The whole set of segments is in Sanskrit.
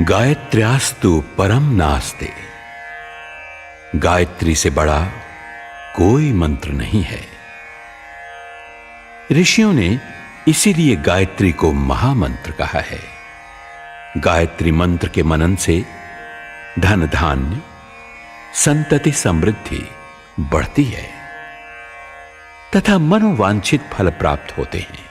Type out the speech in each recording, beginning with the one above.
गायत्र्यास्तु परम नास्ते। गायत्री से बड़ा कोई मंत्र नहीं है। ऋषियों ने इसीलिए गायत्री को महामंत्र कहा है। गायत्री मंत्र के मनन से धन धान्य संतति समृद्धि बढ़ती है तथा मनोवांछित फल प्राप्त होते हैं।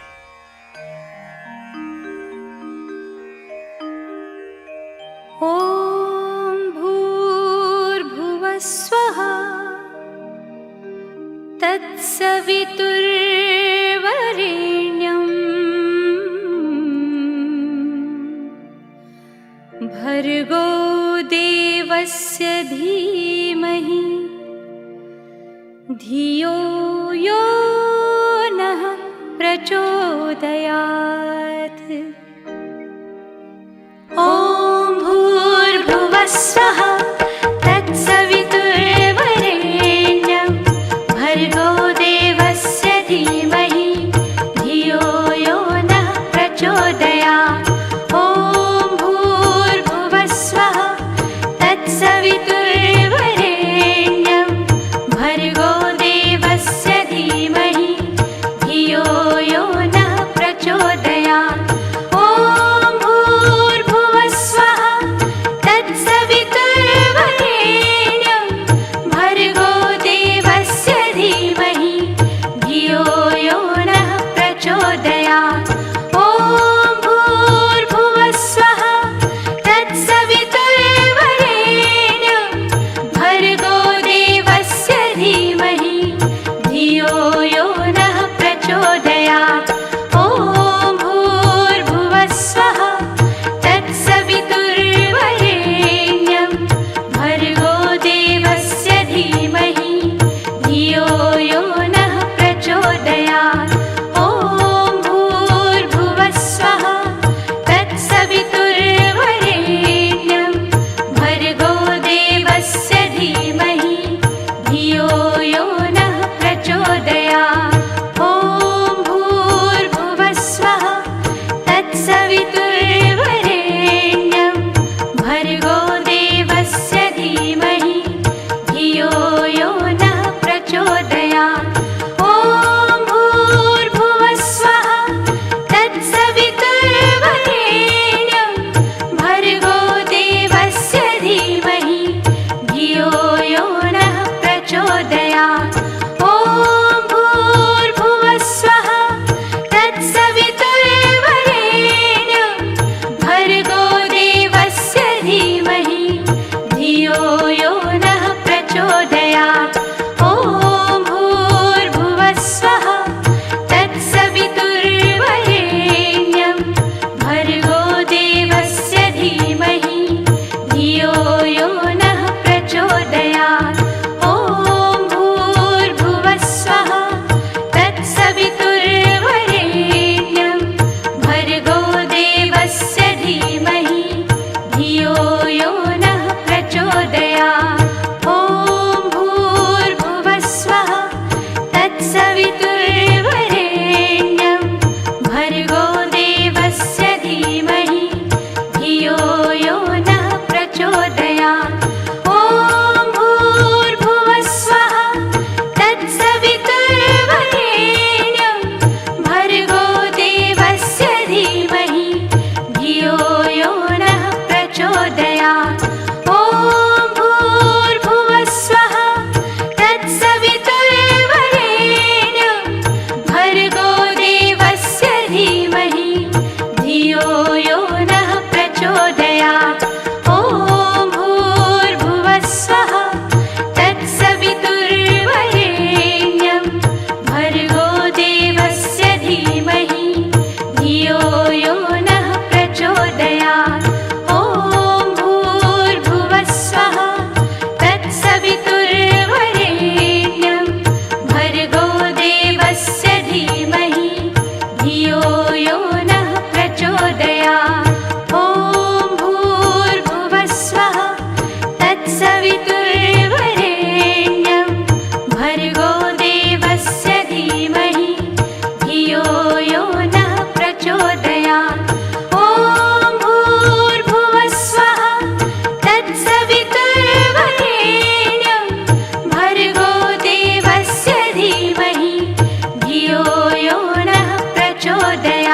ओम भूर्भुवः स्वः तत्सवितुर्वरेण्यं भर्गो देवस्य धीमहि धियो यो नः प्रचोदयात्। ओम भूर्भुवः स्वः तत्सवितुर्वरेण्यं भर्गो देवस्य धीमहि धियो यो नः प्रचोदयात्। ओम भूर्भुवः स्वः तत्सवितुर्वरेण्यं भर्गो देवस्य धीमहि धियो यो नः प्रचोदयात्।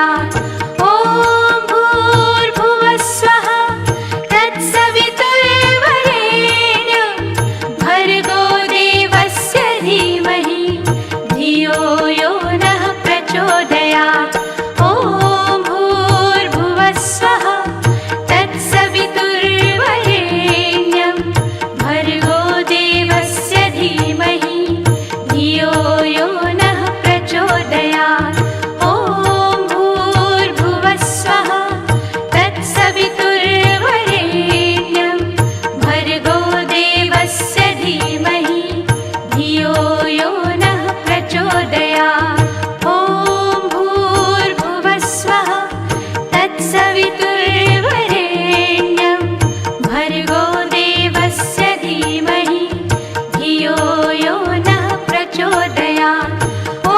प्रचोदयात्। ॐ भूर्भुवः स्वः तत्सवितुर्वरेण्यं भर्गो देवस्य धीमहि धियो यो नः प्रचोदयात्। ॐ भूर्भुवः स्वः तत्सवितुर्वरेण्यं भर्गो देवस्य धीमहि धियो यो नः प्रचोदयात्। ॐ भूर्भुवः स्वः तत्सवितुर्वरेण्यं भर्गो देवस्य धीमहि धियो यो नः प्रचोदयात्। ॐ भूर्भुवः स्वः तत्सवितुर्वरेण्यं भर्गो देवस्य धीमहि धियो यो नः प्रचोदयात्। ॐ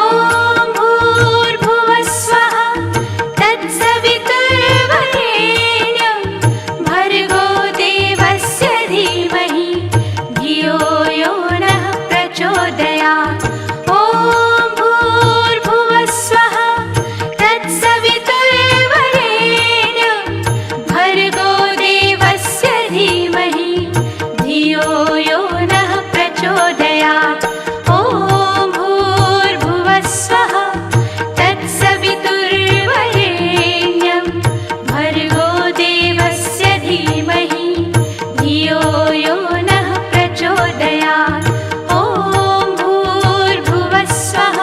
भूर्भुवः स्वः तत्सवितुर्वरेण्यं भर्गो देवस्य धीमहि धियो यो नः प्रचोदयात्। ॐ भूर्भुवः स्वः तत्सवितुर्वरेण्यं भर्गो देवस्य धीमहि धियो यो नः प्रचोदयात्। ॐ भूर्भुवः स्वः तत्सवितुर्वरेण्यं भर्गो देवस्य धीमहि धियो यो नः प्रचोदयात्। ॐ भूर्भुवः स्वः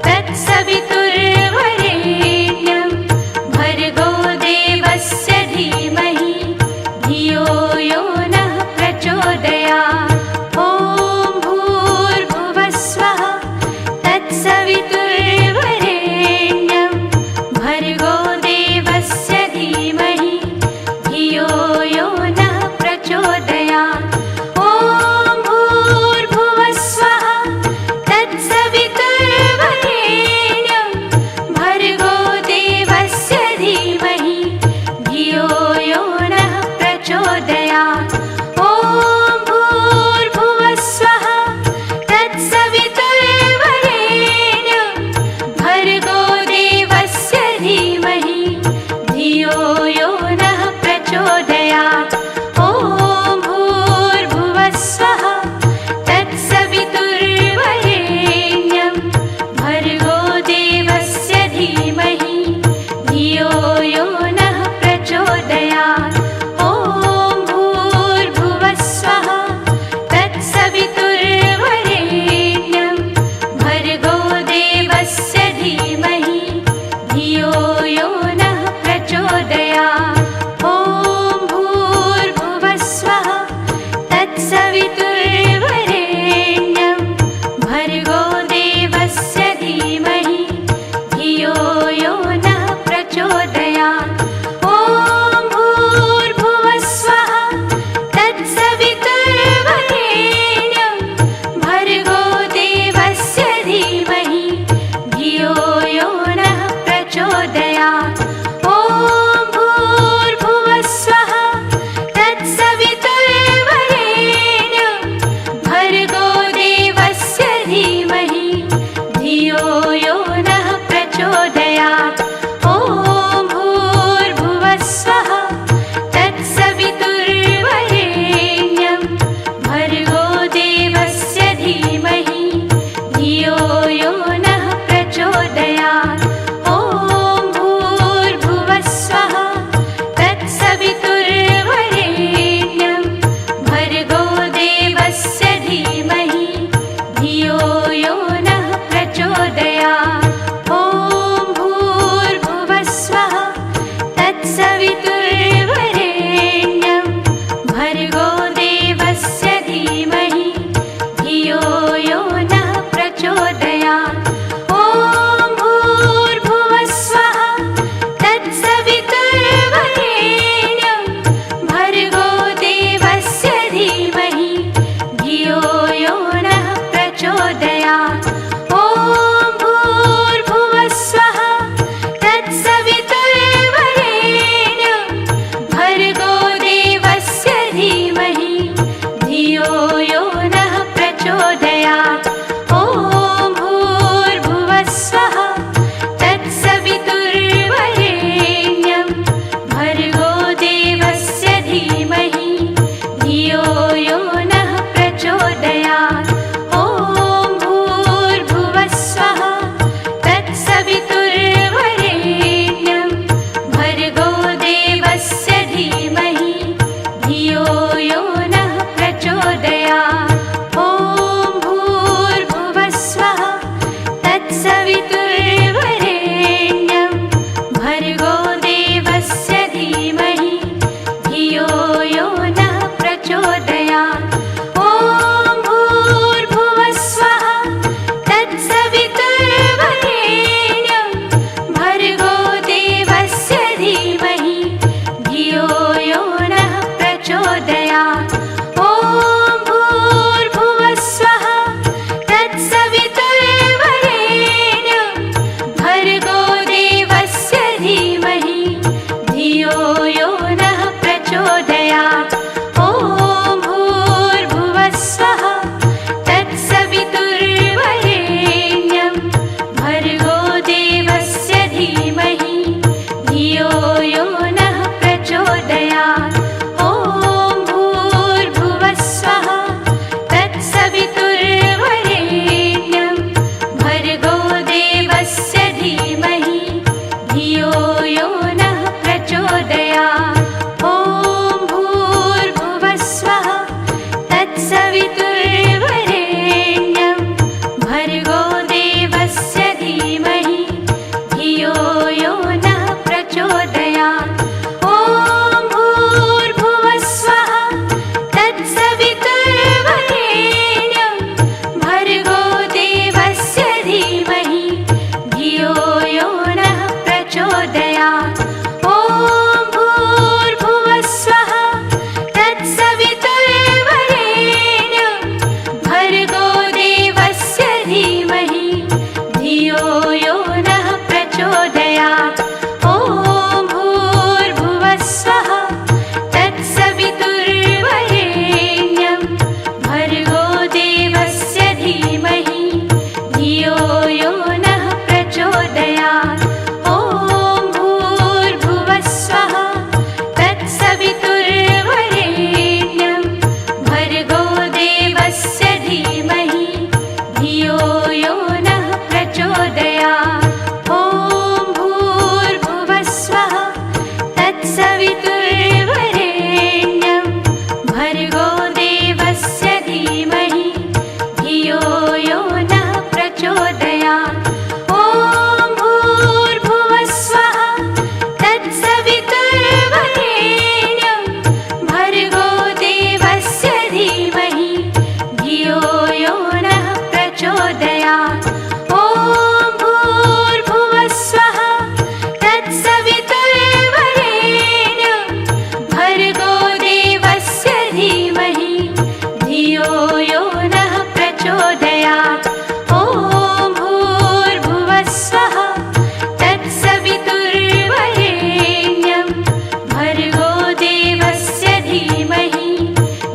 तत्सवितुर्वरेण्यं भर्गो देवस्य धीमहि धियो यो नः प्रचोदयात्। ॐ भूर्भुवः स्वः तत्सवितुर्वरेण्यं भर्गो देवस्य धीमहि धियो यो नः प्रचोदयात्। ॐ भूर्भुवः स्वः तत्सवितुर्वरेण्यं भर्गो देवस्य धीमहि धियो यो नः प्रचोदयात्। ॐ भूर्भुवः स्वः तत्सवितुर्वरेण्यं भर्गो देवस्य धीमहि धियो यो नः प्रचोदयात्। ॐ भूर्भुवः स्वः तत्सवितुर्वरेण्यं भर्गो देवस्य धीमहि धियो यो नः प्रचोदयात्। ॐ भूर्भुवः स्वः तत्सवितुर्वरेण्यं भर्गो देवस्य धीमहि धियो यो नः प्रचोदयात्। ॐ भूर्भुवः स्वः तत्सवितुर्वरेण्यं भर्गो देवस्य धीमहि धियो यो नः प्रचोदयात्। ॐ भूर्भुवः स्वः तत्सवितुर्वरेण्यं भर्गो देवस्य धीमहि धियो यो नः प्रचोदयात्। प्रचोदयात्। ॐ भूर्भुवः स्वः तत्सवितुर्वरेण्यं भर्गो देवस्य धीमहि धियो यो नः प्रचोदयात्। ॐ भूर्भुवः स्वः तत्सवितुर्वरेण्यं भर्गो देवस्य धीमहि धियो यो नः प्रचोदयात्। ॐ भूर्भुवः स्वः तत्सवितुर्वरेण्यं भर्गो देवस्य धीमहि धियो यो नः प्रचोदयात्। ॐ भूर्भुवः स्वः तत्सवितुर्वरेण्यं भर्गो देवस्य धीमहि धियो यो नः प्रचोदयात्। ॐ भूर्भुवः स्वः तत्सवितुर्वरेण्यं भर्गो देवस्य धीमहि धियो यो नः प्रचोदयात्। ॐ भूर्भुवः स्वः तत्सवितुर्वरेण्यं भर्गो देवस्य धीमहि धियो यो नः प्रचोदयात्। ॐ भूर्भुवः स्वः तत्सवितुर्वरेण्यं भर्गो देवस्य धीमहि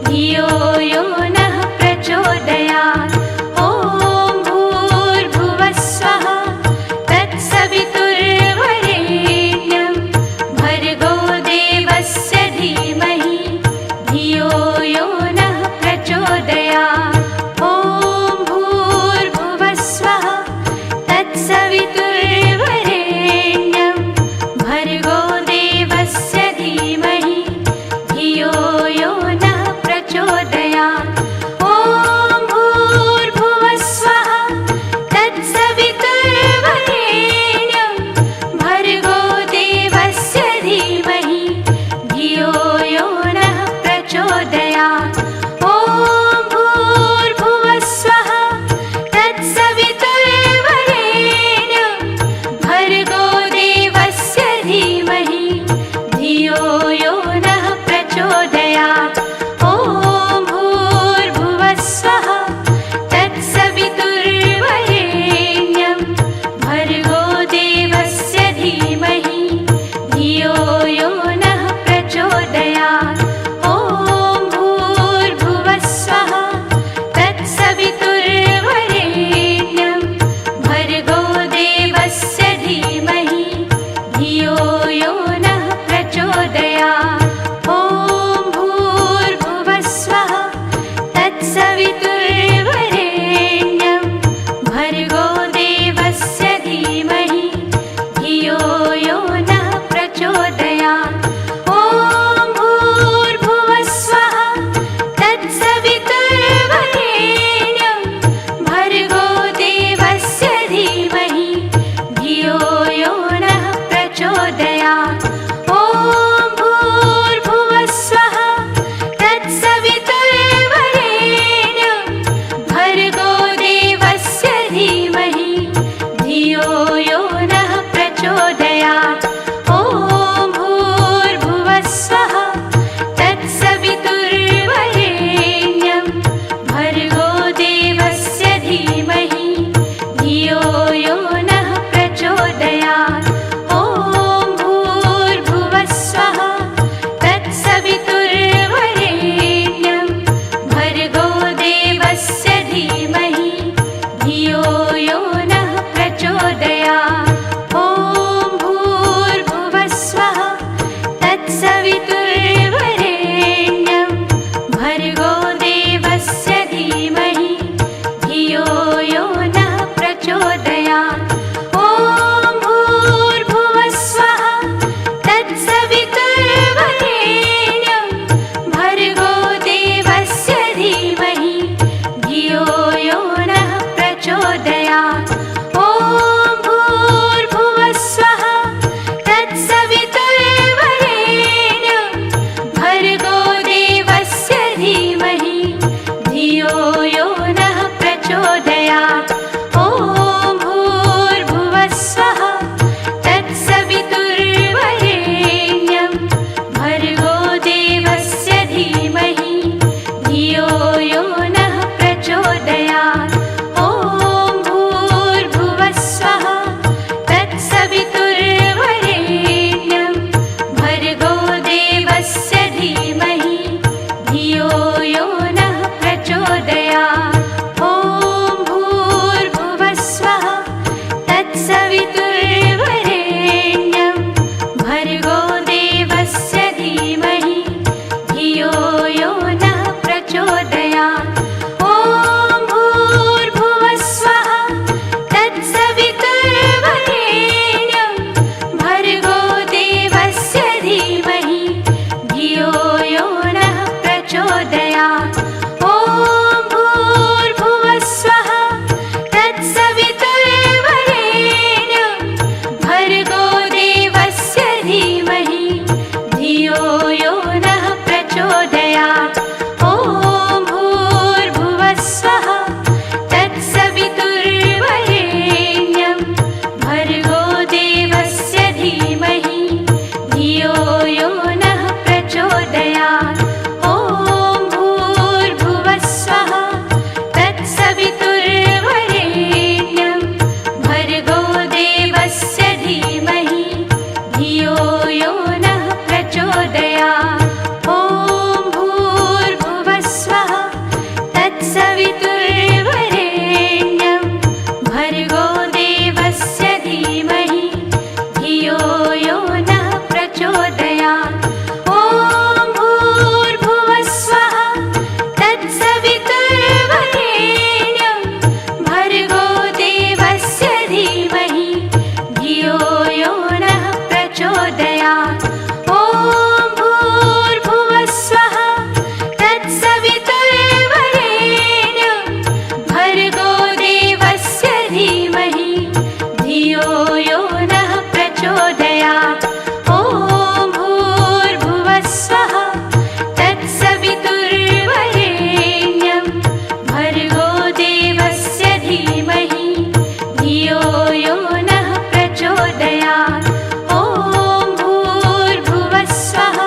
धियो यो नः प्रचोदयात्। ॐ भूर्भुवः स्वः तत्सवितुर्वरेण्यं भर्गो देवस्य धीमहि धियो यो नः प्रचोदयात्। ॐ भूर्भुवः स्वः तत्सवितुर्वरेण्यं भर्गो देवस्य धीमहि धियो यो नः प्रचोदयात्। ॐ भूर्भुवः स्वः तत्सवितुर्वरेण्यं भर्गो देवस्य धीमहि धियो यो नः प्रचोदयात्। ॐ भूर्भुवः स्वः तत्सवितुर्वरेण्यं भर्गो देवस्य धीमहि धियो यो नः प्रचोदयात्। ॐ भूर्भुवः स्वः तत्सवितुर्वरेण्यं भर्गो देवस्य धीमहि धियो यो नः प्रचोदयात्। ॐ भूर्भुवः स्वः तत्सवितुर्वरेण्यं भर्गो देवस्य धीमहि धियो यो नः प्रचोदयात्। ॐ भूर्भुवः स्वः तत्सवितुर्वरेण्यं भर्गो देवस्य धीमहि धियो यो नः प्रचोदयात्। ॐ भूर्भुवः स्वः तत्सवितुर्वरेण्यं भर्गो देवस्य धीमहि धियो यो नः प्रचोदयात्। ॐ भूर्भुवः स्वः तत्सवितुर्वरेण्यं भर्गो देवस्य धीमहि धियो यो नः प्रचोदयात्। ॐ भूर्भुवः स्वः तत्सवितुर्वरेण्यं भर्गो देवस्य धीमहि धियो यो नः प्रचोदयात्। ॐ भूर्भुवः स्वः तत्सवितुर्वरेण्यं भर्गो देवस्य धीमहि धियो यो नः प्रचोदयात्। ॐ भूर्भुवः स्वः तत्सवितुर्वरेण्यं भर्गो देवस्य धीमहि धियो यो नः प्रचोदयात्। ॐ भूर्भुवः स्वः तत्सवितुर्वरेण्यं भर्गो देवस्य धीमहि धियो यो नः प्रचोदयात्। ॐ भूर्भुवः स्वः तत्सवितुर्वरेण्यं भर्गो देवस्य धीमहि धियो यो नः प्रचोदयात्। ॐ भूर्भुवः स्वः तत्सवितुर्वरेण्यं यो नः प्रचोदयात्। ॐ भूर्भुवस्वः तत्सवितुर्वरेण्यं भर्गो देवस्य धीमहि धियो यो नः प्रचोदयात्। ॐ भूर्भुवस्वः तत्सवितुर्वरेण्यं भर्गो देवस्य धीमहि धियो यो नः प्रचोदयात्। ॐ भूर्भुवस्वः तत्सवितुर्वरेण्यं भर्गो देवस्य धीमहि धियो यो नः प्रचोदयात्। ॐ भूर्भुवस्वः तत्सवितुर्वरेण्यं भर्गो देवस्य धीमहि धियो यो नः प्रचोदयात्। ॐ भूर्भुवस्वः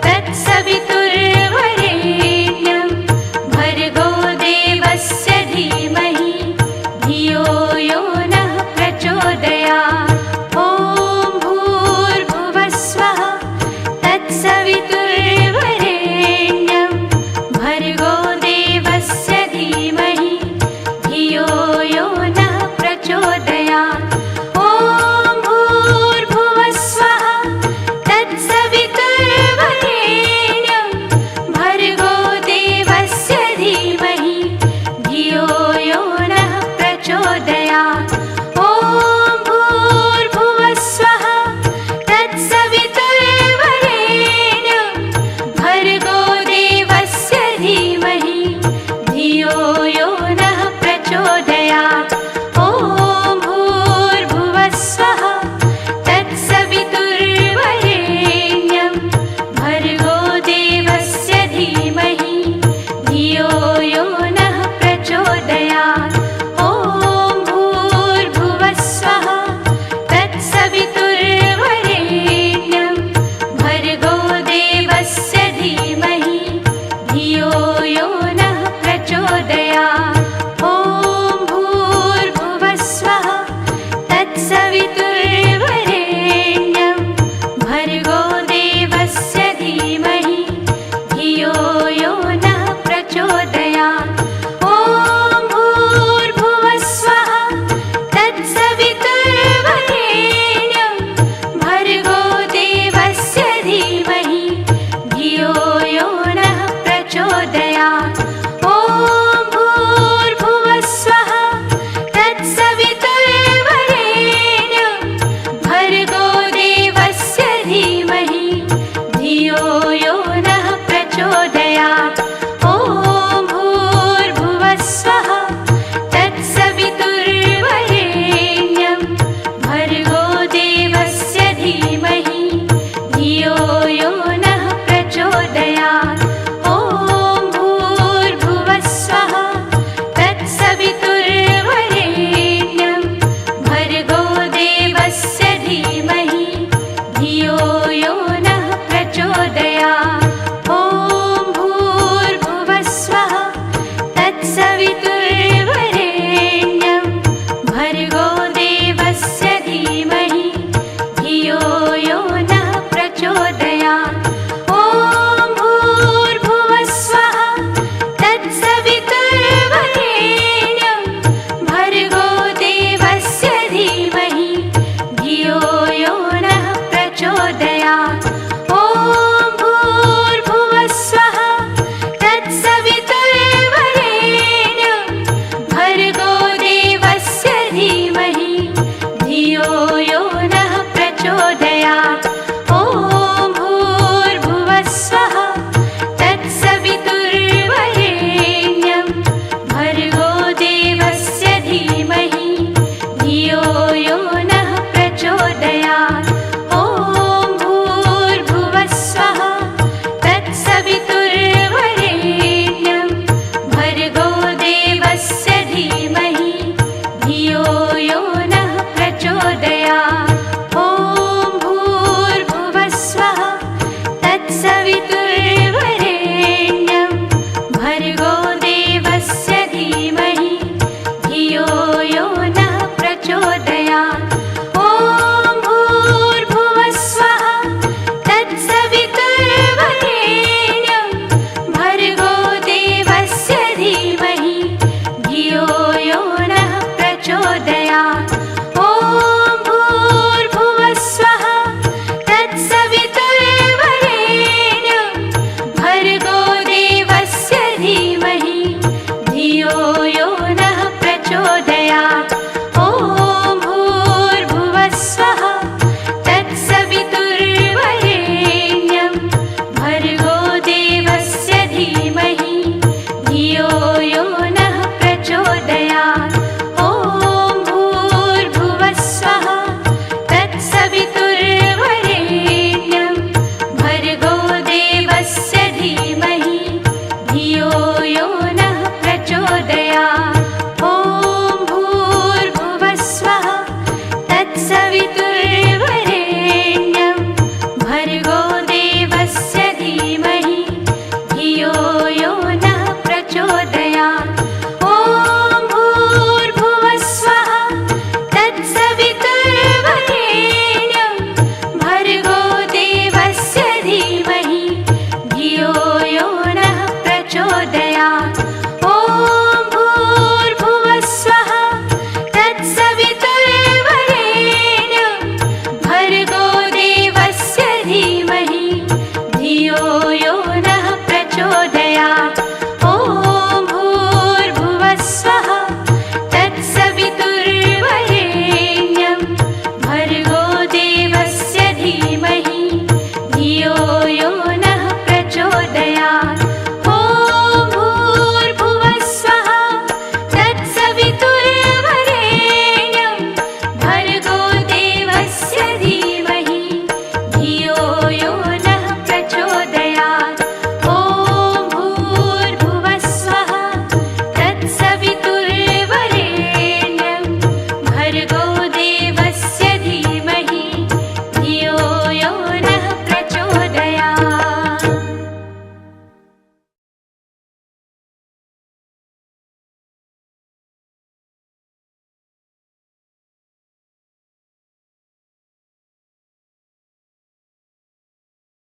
तत्सवितुर्वरेण्यं भर्गो देवस्य धीमहि धियो यो नः प्रचोदयात्। ॐ भूर्भुवस्वः तत्सवितुर्वरेण्यं भर्गो देवस्य धीमहि धियो यो नः प्रचोदयात्। ॐ भूर्भुवस्वः तत्सवितुर्वरेण्यं भर्गो देवस्य धीमहि धियो यो नः प्रचोदयात्। ॐ भूर्भुवस्वः तत्सवितुर्वरेण्यं भर्गो देवस्य धीमहि धियो यो नः प्रचोदयात्। ॐ भूर्भुवस्वः तत्सवितुर्वरेण्यं भर्गो देवस्य धीमहि धियो यो नः प्रचोदयात्। ॐ भूर्भुवस्वः तत्सवितुर्वरेण्यं भर्गो देवस्य धीमहि धियो यो नः प्रचोदयात्। ॐ भूर्भुवस्वः तत्सवितुर्वरेण्यं भर्गो देवस्य धीमहि धियो यो नः प्रचोदयात्। ॐ भूर्भुवस्वः तत्सवितुर्वरेण्यं भर्गो देवस्य धीमहि धियो यो नः प्रचोदयात्। ॐ भूर्भुवस्वः तत्सवितुर्वरेण्यं भर्गो देवस्य धीमहि धियो यो नः प्रचोदयात्। ॐ भूर्भुवस्वः तत्सवितुर्वरेण्यं भर्गो देवस्य धीमहि धियो यो नः प्रचोदयात्। ॐ भूर्भुवस्वः तत्सवितुर्वरेण्यं भर्गो देवस्य धीमहि धियो यो नः प्रचोदयात्। ॐ भूर्भुवस्वः तत्सवितुर्वरेण्यं भर्गो देवस्य धीमहि धियो यो नः प्रचोदयात्। ॐ भूर्भुवस्वः तत्सवितुर्वरेण्यं भर्गो देवस्य धीमहि धियो यो नः प्रचोदयात्।